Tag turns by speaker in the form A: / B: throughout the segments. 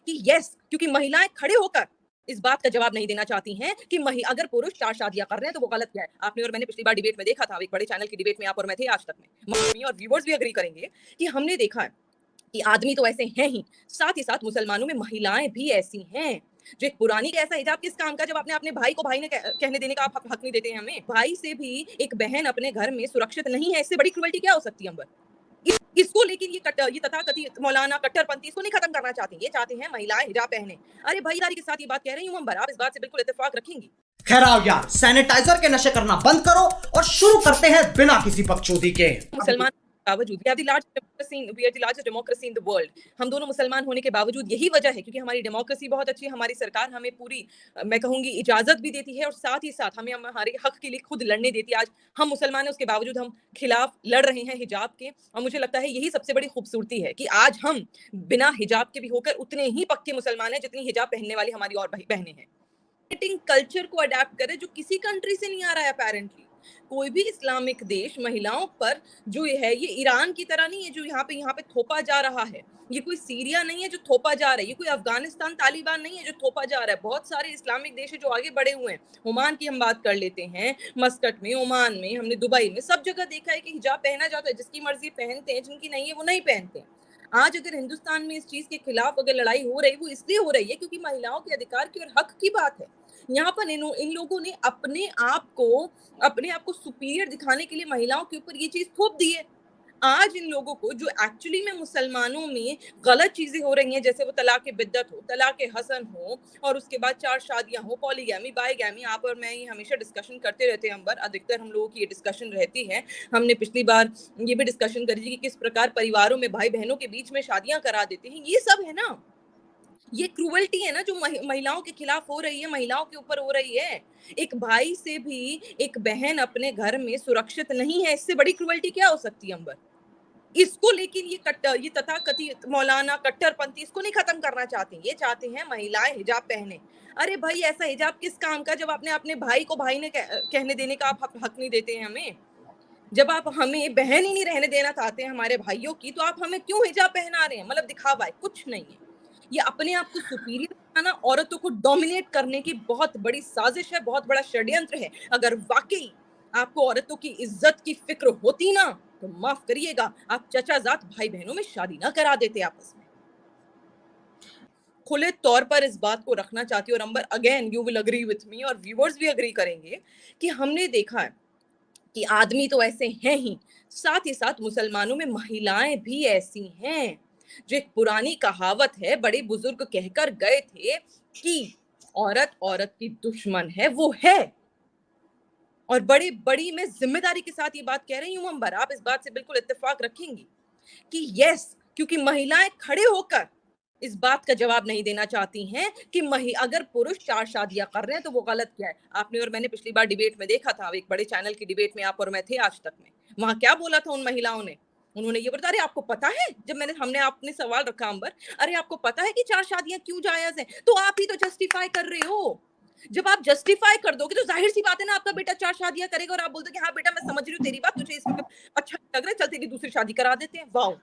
A: कि यस, क्योंकि महिलाएं खड़े होकर इस बात का जवाब नहीं देना चाहती हैं कि अगर पुरुष 4 शादियां कर रहे हैं तो वो गलत क्या है। आपने और मैंने पिछली बार डिबेट में देखा था, एक बड़े चैनल की डिबेट में आप और मैं थे आज तक में। मम्मी और व्यूअर्स भी एग्री करेंगे कि हमने देखा है कि आदमी तो ऐसे हैं ही साथ मुसलमानों में महिलाएं भी ऐसी हैं। जो एक पुरानी ऐसा हिजाब किस काम का, जब आपने अपने भाई को भाई ने कहने देने का आप हक नहीं देते हैं हमें। भाई से भी एक बहन अपने घर में सुरक्षित नहीं है, इससे बड़ी क्रूएल्टी क्या हो सकती है। इसको लेकिन ये तथाकथित मौलाना कट्टरपंथी इसको नहीं खत्म करना चाहते, ये चाहते हैं महिलाएं हिजाब पहने। अरे भाईदारी के साथ ये बात कह रही हूं अंबर, आप इस बात से बिल्कुल इत्तेफाक रखेंगी।
B: खैर आओ यार, सैनिटाइजर के नशे करना बंद करो और शुरू करते हैं बिना किसी बकचोदी के।
A: मुसलमान बावजूद we are the largest democracy in the world। हम दोनों मुसलमान होने के बावजूद यही वजह है क्योंकि हमारी डेमोक्रेसी बहुत अच्छी है, हमारी सरकार हमें पूरी मैं कहूंगी इजाजत भी देती है और साथ ही साथ हमें हमारे हक के लिए खुद लड़ने देती है। आज हम मुसलमान हैं, उसके बावजूद हम खिलाफ लड़ रहे हैं हिजाब के, और मुझे लगता है यही सबसे बड़ी खूबसूरती है कि आज हम बिना हिजाब के भी होकर उतने ही पक्के मुसलमान हैं जितनी हिजाब पहनने वाली हमारी और बहनें हैं। कल्चर को अडेप्ट करे जो किसी कंट्री से नहीं आ रहा है अपेरेंटली। कोई भी इस्लामिक देश महिलाओं पर जो है, ये ईरान की तरह नहीं है जो यहाँ पे थोपा जा रहा है। ये कोई सीरिया नहीं है जो थोपा जा रहा है, ये कोई अफगानिस्तान तालिबान नहीं है जो थोपा जा रहा है। बहुत सारे इस्लामिक देश है जो आगे बढ़े हुए हैं। ओमान की हम बात कर लेते हैं, मस्कट में, ओमान में, हमने दुबई में, सब जगह देखा है कि हिजाब पहना जाता है। जिसकी मर्जी पहनते हैं, जिनकी नहीं है वो नहीं पहनते। आज अगर हिंदुस्तान में इस चीज के खिलाफ अगर लड़ाई हो रही, वो इसलिए हो रही है क्योंकि महिलाओं के अधिकार की और हक की बात है। यहाँ पर इन लोगों ने अपने आप को सुपीरियर दिखाने के लिए महिलाओं के ऊपर ये चीज थोप दी है। आज इन लोगों को जो एक्चुअली में मुसलमानों में गलत चीजें हो रही हैं, जैसे वो तलाक बिद्दत हो, तलाक हसन हो, और उसके बाद 4 शादियां हो, पॉलीगैमी, बाईगैमी, आप और मैं ये हमेशा डिस्कशन करते रहते हैं अंबर, अधिकतर हम लोगों की ये डिस्कशन रहती है। हमने पिछली बार ये भी डिस्कशन करी थी कि किस प्रकार परिवारों में भाई बहनों के बीच में शादियां करा देते हैं। ये सब है ना, ये क्रूवल्टी है ना जो महिलाओं के खिलाफ हो रही है, महिलाओं के ऊपर हो रही है। एक भाई से भी एक बहन अपने घर में सुरक्षित नहीं है, इससे बड़ी क्रूवल्टी क्या हो सकती है अंबर। इसको लेकिन ये तथाकथित मौलाना कट्टरपंथी इसको नहीं खत्म करना चाहते, ये चाहते हैं महिलाएं हिजाब पहने। अरे भाई, ऐसा हिजाब किस काम का, जब आपने अपने भाई को भाई ने कहने देने का आप हक नहीं देते हैं हमें। जब आप हमें बहन ही नहीं रहने देना चाहते हैं हमारे भाइयों की, तो आप हमें क्यों हिजाब पहना रहे हैं। मतलब दिखावा है, कुछ नहीं है। ये अपने आप को सुपीरियर बनाना, औरतों को डोमिनेट करने की बहुत बड़ी साजिश है, बहुत बड़ा षड्यंत्र है। अगर वाकई आपको औरतों की इज्जत की फिक्र होती ना, तो माफ करिएगा, आप चचाजात भाई बहनों में शादी ना करा देते आपस में। खुले तौर पर इस बात को रखना चाहती हूँ, और Ambar again you will agree with me और व्यूअर्स भी अग्री करेंगे कि हमने देखा है कि आदमी तो ऐसे हैं ही साथ मुसलमानों में महिलाएं भी ऐसी हैं। जो एक पुरानी कहावत है, बड़े बुजुर्ग कहकर गए थे कि औरत औरत की दुश्मन है, वो है। और बड़ी मैं जिम्मेदारी के साथ ये बात कह रही हूं अंबर, आप इस बात से बिल्कुल इत्तेफाक रखेंगी कि यस, क्योंकि महिलाएं खड़े होकर इस बात का जवाब नहीं देना चाहती हैं कि अगर पुरुष 4 शादियां कर रहे हैं तो वो गलत क्या है। आपने और मैंने पिछली बार डिबेट में देखा था, एक बड़े चैनल की डिबेट में आप और मैं थे आज तक में। वहां क्या बोला था उन महिलाओं ने, उन्होंने ये बताया, अरे आपको पता है, जब हमने आपने सवाल रखा अंबर, अरे आपको पता है कि 4 शादियां क्यों जायज है, तो आप ही तो जस्टिफाई कर रहे हो। जब आप जस्टिफाई कर दोगे तो जाहिर सी बात है ना, आपका बेटा 4 शादियां करेगा और आप बोलते हाँ बेटा मैं समझ रही हूँ तेरी बात, तुझे इसमें अच्छा लग रहा है, चल तेरी दूसरी शादी करा देते हैं। Wow,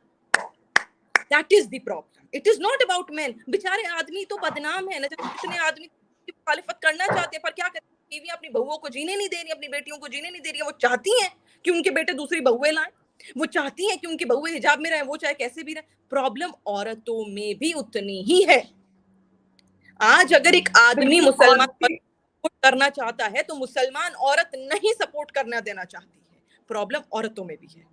A: that is the problem. It is not about man. बेचारे आदमी तो बदनाम है ना, जब इतने आदमी मुखालिफत करना चाहते हैं, पर क्या करें, बीवी अपनी बहुओं को जीने नहीं दे रही, अपनी बेटियों को जीने नहीं दे रही है। वो चाहती हैं कि उनके बेटे दूसरी बहुएं लाएं, वो चाहती हैं कि उनकी बहुएं हिजाब में रहे, वो चाहे कैसे भी रहे। प्रॉब्लम औरतों में भी उतनी ही है। आज अगर एक आदमी मुसलमान सपोर्ट करना चाहता है तो मुसलमान औरत नहीं सपोर्ट करना देना चाहती है। प्रॉब्लम औरतों में भी है।